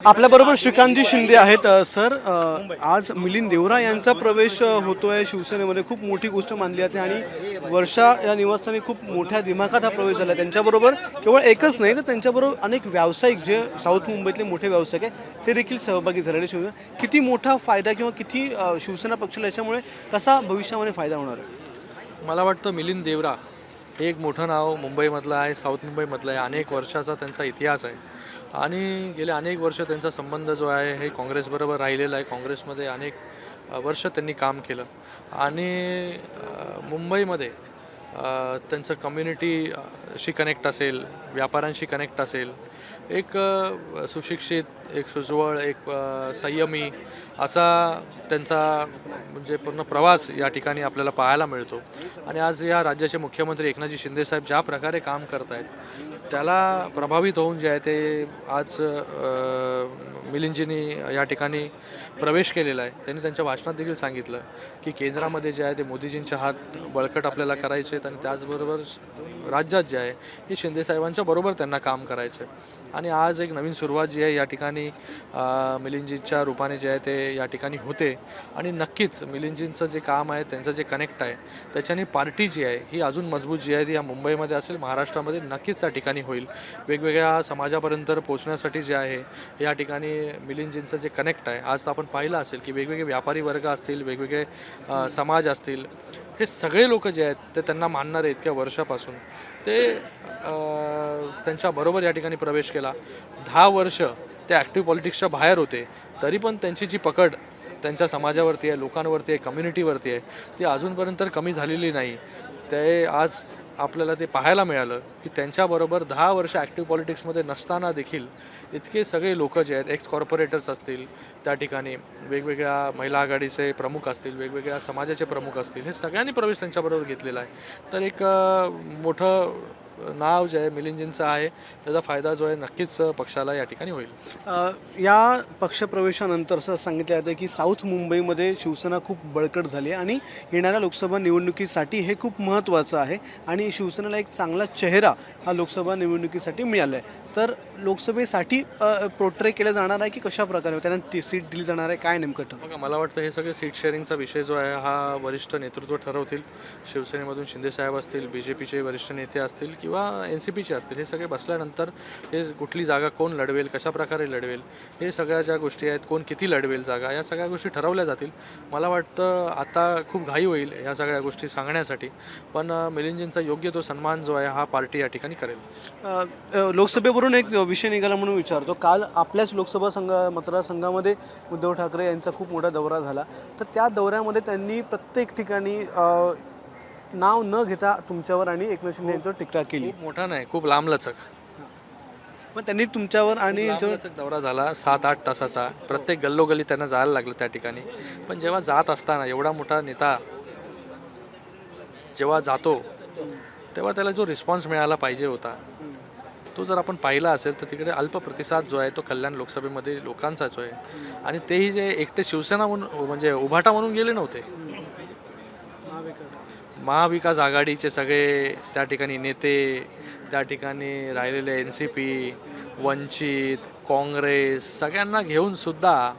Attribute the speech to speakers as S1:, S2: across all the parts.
S1: आपल्याबरोबर श्रीकांतजी शिंदे आहेत. सर, आज मिलिंद देवरा यांचा प्रवेश होतोय शिवसेनेमध्ये, खूप मोठी गोष्ट मानली जाते आणि वर्षा या निवासस्थानी खूप मोठ्या दिमाखात हा प्रवेश झाला. त्यांच्याबरोबर केवळ एकच नाही तर त्यांच्याबरोबर अनेक व्यावसायिक जे साऊथ मुंबईतले मोठे व्यावसायिक आहेत ते देखील सहभागी झालेले. शिवसेना किती मोठा फायदा किंवा किती शिवसेना पक्षाला याच्यामुळे कसा भविष्यामध्ये फायदा होणार आहे?
S2: मला वाटतं मिलिंद देवरा हे एक मोठं नाव मुंबईमधलं आहे, साऊथ मुंबईमधलं आहे. अनेक वर्षाचा त्यांचा इतिहास आहे आणि गेले अनेक वर्ष त्यांचा संबंध जो आहे हे काँग्रेसबरोबर राहिलेला आहे. काँग्रेसमध्ये अनेक वर्ष त्यांनी काम केलं आणि मुंबईमध्ये त्यांचं कम्युनिटीशी कनेक्ट असेल, व्यापाऱ्यांशी कनेक्ट असेल, एक सुशिक्षित, एक सुजवळ, एक संयमी असा त्यांचा म्हणजे पूर्ण प्रवास या ठिकाणी आपल्याला पाहायला मिळतो. आणि आज या राज्याचे मुख्यमंत्री एकनाथजी शिंदेसाहेब ज्या प्रकारे काम करत आहेत त्याला प्रभावित होऊन जे आहे ते आज मिलिंदजींनी या ठिकाणी प्रवेश केलेला आहे. त्यांनी त्यांच्या भाषणात देखील सांगितलं की केंद्रामध्ये जे आहे ते मोदीजींचे हात बळकट आपल्याला करायचे आहेत आणि त्याचबरोबर राज्यात जे आहे हे शिंदेसाहेबांच्या बरोबर त्यांना काम करायचं आहे. आणि आज एक नवीन सुरुवात जी आहे या ठिकाणी मिलिंदजींच्या रूपाने जे आहे ते या ठिकाणी होते. आणि नक्कीच मिलिंदजींचं जे काम आहे, त्यांचं जे कनेक्ट आहे, त्याच्याने पार्टी जी आहे ही अजून मजबूत जी आहे ती या मुंबईमध्ये असेल, महाराष्ट्रामध्ये नक्कीच त्या ठिकाणी होईल. वेगवेगळ्या समाजापर्यंत पोहोचण्यासाठी जे आहे या ठिकाणी मिलिंदजींचं जे कनेक्ट आहे, आज आपण पाहिलं असेल की वेगवेगळे व्यापारी वर्ग असतील, वेगवेगळे समाज असतील, हे सगळे लोक जे आहेत ते त्यांना मानणारे इतक्या वर्षापासून ते त्यांच्याबरोबर या ठिकाणी प्रवेश केला. 10 वर्ष ते ॲक्टिव्ह पॉलिटिक्सच्या बाहेर होते, तरी पण त्यांची जी पकड त्यांच्या समाजावरती आहे, लोकांवरती आहे, कम्युनिटीवरती आहे, ती अजूनपर्यंत कमी झालेली नाही. ते आज आपल्याला ते पाहायला मिळालं की त्यांच्याबरोबर 10 वर्ष ॲक्टिव्ह पॉलिटिक्समध्ये नसताना देखील इतके सगळे लोक जे आहेत, एक्स कॉर्पोरेटर्स असतील, त्या ठिकाणी वेगवेगळ्या महिला आघाडीचे प्रमुख असतील, वेगवेगळ्या समाजाचे प्रमुख असतील, हे सगळ्यांनी प्रवेश त्यांच्याबरोबर घेतलेला आहे. तर एक मोठं नाव जे आहे मिलिंदजींचं आहे, त्याचा फायदा जो आहे नक्कीच पक्षाला या ठिकाणी होईल.
S1: या पक्षप्रवेशानंतर असं सांगितलं जातं की साऊथ मुंबईमध्ये शिवसेना खूप बळकट झाली आणि येणाऱ्या लोकसभा निवडणुकीसाठी हे खूप महत्त्वाचं आहे आणि शिवसेनेला एक चांगला चेहरा हा लोकसभा निवडणुकीसाठी मिळाला आहे. तर लोकसभेसाठी पोर्ट्रे केलं जाणार आहे की कशा प्रकारे त्यांना सीट दिली जाणार आहे, काय नेमकं ठरतं?
S2: बघा, मला वाटतं हे सगळे सीट शेअरिंगचा विषय जो आहे हा वरिष्ठ नेतृत्व ठरवतील. शिवसेनेमधून शिंदेसाहेब असतील, BJPचे वरिष्ठ नेते असतील किंवा NCPचे असतील, हे सगळे बसल्यानंतर हे कुठली जागा कोण लढवेल, कशा प्रकारे लढवेल, हे सगळ्या ज्या गोष्टी आहेत, कोण किती लढवेल जागा, या सगळ्या गोष्टी ठरवल्या जातील. मला वाटतं आता खूप घाई होईल ह्या सगळ्या गोष्टी सांगण्यासाठी, पण मिलिंदजींचा योग्य तो सन्मान जो आहे हा पार्टी या ठिकाणी करेल.
S1: लोकसभेवरून एक विषय निघाला म्हणून विचारतो. काल आपल्याच लोकसभा मतदारसंघामध्ये उद्धव ठाकरे यांचा खूप मोठा दौरा झाला, तर त्या दौऱ्यामध्ये त्यांनी प्रत्येक ठिकाणी नाव न घेता तुमच्यावर आणि एकनाथ शिंदे यांच्यावर टीका केली.
S2: खूप मोठा नाही, खूप लांबलचक.
S1: मग त्यांनी तुमच्यावर आणि
S2: लांबलचक दौरा झाला 7-8 तासाचा. प्रत्येक गल्लोगल्ली त्यांना जायला लागलं त्या ठिकाणी. पण जेव्हा जात असताना एवढा मोठा नेता जेव्हा जातो तेव्हा त्याला जो रिस्पॉन्स मिळाला पाहिजे होता तो जर आपण पाहिला असेल तर तिकडे अल्प प्रतिसाद जो आहे तो कल्याण लोकसभेमध्ये लोकांचा जो आहे. आणि तेही जे एकटे शिवसेना म्हणून म्हणजे उभाटा म्हणून गेले नव्हते, महाविकास आघाडीचे सगळे त्या ठिकाणी नेते, त्या ठिकाणी राहिलेले NCP, वंचित, काँग्रेस, सगळ्यांना घेऊन सुद्धा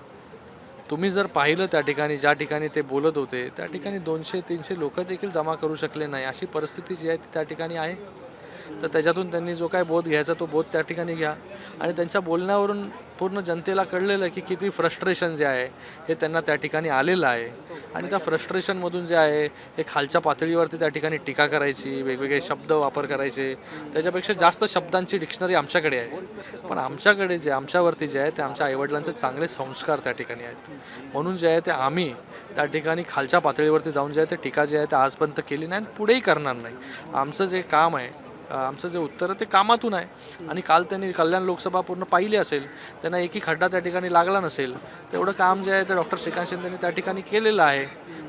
S2: तुम्ही जर पाहिलं त्या ठिकाणी ज्या ठिकाणी ते बोलत होते त्या ठिकाणी 200-300 लोक देखील जमा करू शकले नाही, अशी परिस्थिती जी आहे ती त्या ठिकाणी आहे. तर त्याच्यातून त्यांनी जो काय बोध घ्यायचा तो बोध त्या ठिकाणी घ्या. आणि त्यांच्या बोलण्यावरून पूर्ण जनतेला कळलेलं की किती फ्रस्ट्रेशन जे आहे हे त्यांना त्या ठिकाणी आलेलं आहे. आणि त्या फ्रस्ट्रेशनमधून जे आहे हे खालच्या पातळीवरती त्या ठिकाणी टीका करायची, वेगवेगळे शब्द वापर करायचे, त्याच्यापेक्षा जास्त शब्दांची डिक्शनरी आमच्याकडे आहे. पण आमच्याकडे जे आमच्यावरती जे आहे ते आमच्या आईवडिलांचे चांगले संस्कार त्या ठिकाणी आहेत. म्हणून जे आहे ते आम्ही त्या ठिकाणी खालच्या पातळीवरती जाऊन जे आहे ते टीका जे आहे ते आजपर्यंत केली नाही आणि पुढेही करणार नाही. आमचं जे काम आहे, आमचं जे उत्तर ते कामातून आहे. आणि काल त्यांनी कल्याण लोकसभा पूर्ण पाहिली असेल, त्यांना एकही खड्डा त्या ठिकाणी लागला नसेल, तेवढं काम जे आहे ते डॉक्टर श्रीकांत शिंदेंनी त्या ठिकाणी केलेलं आहे.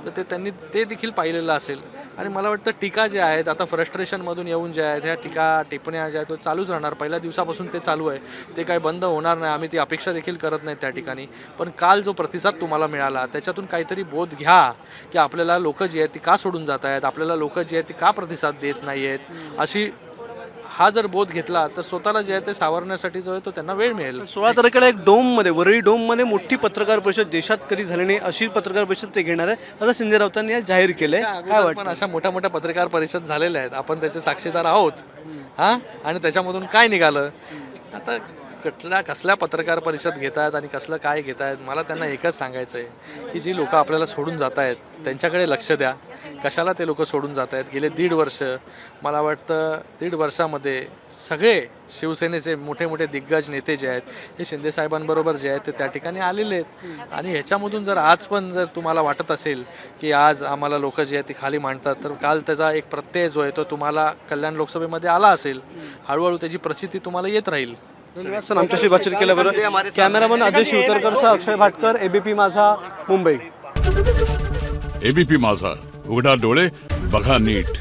S2: तर ते त्यांनी ते देखील पाहिलेलं असेल. आणि मला वाटतं टीका ज्या आहेत आता फ्रस्ट्रेशनमधून येऊन ज्या आहेत ह्या टीका टिप्पण्या ज्या आहेत तो चालूच राहणार. पहिल्या दिवसापासून ते चालू आहे, ते काही बंद होणार नाही. आम्ही ती अपेक्षा देखील करत नाही त्या ठिकाणी. पण काल जो प्रतिसाद तुम्हाला मिळाला त्याच्यातून काहीतरी बोध घ्या की आपल्याला लोक जी आहेत ती का सोडून जात आहेत, आपल्याला लोक जी आहेत ती का प्रतिसाद देत नाही आहेत, अशी हा जर बोध घेतला तर स्वतःला जे आहे ते सावरण्यासाठी जो आहे तो त्यांना वेळ मिळेल.
S1: 16 तारखेला एक डोममध्ये, वरळी डोममध्ये मोठी पत्रकार परिषद देशात कधी झाली नाही अशी पत्रकार परिषद ते घेणार आहे असं संजय राऊतांनी आज जाहीर केलंय. काय
S2: अगोदर
S1: वाटतं?
S2: पण अशा मोठ्या मोठ्या पत्रकार परिषद झालेल्या आहेत, आपण त्याचे साक्षीदार आहोत. हां, आणि त्याच्यामधून काय निघालं? आता कसल्या पत्रकार परिषद घेत आहेत आणि कसलं काय घेत आहेत, मला त्यांना एकच सांगायचं आहे की जी लोकं आपल्याला सोडून जात आहेत त्यांच्याकडे लक्ष द्या. कशाला ते लोक सोडून जात आहेत? गेले 1.5 वर्ष, मला वाटतं 1.5 वर्षामध्ये सगळे शिवसेनेचे मोठे मोठे दिग्गज नेते जे आहेत हे शिंदेसाहेबांबरोबर जे आहेत ते त्या ठिकाणी आलेले आहेत. आणि ह्याच्यामधून जर आज पण जर तुम्हाला वाटत असेल की आज आम्हाला लोक जे आहेत ती खाली मांडतात, तर काल त्याचा एक प्रत्यय जो आहे तो तुम्हाला कल्याण लोकसभेमध्ये आला असेल. हळूहळू त्याची प्रचिती तुम्हाला येत राहील.
S1: धन्यवाद सर, आमच्याशी बातचीत केल्याबरोबर. कॅमेरामन अजय शिवतरकरसह अक्षय भाटकर, एबीपी माझा, मुंबई.
S3: एबीपी माझा, उघडा डोळे बघा नीट.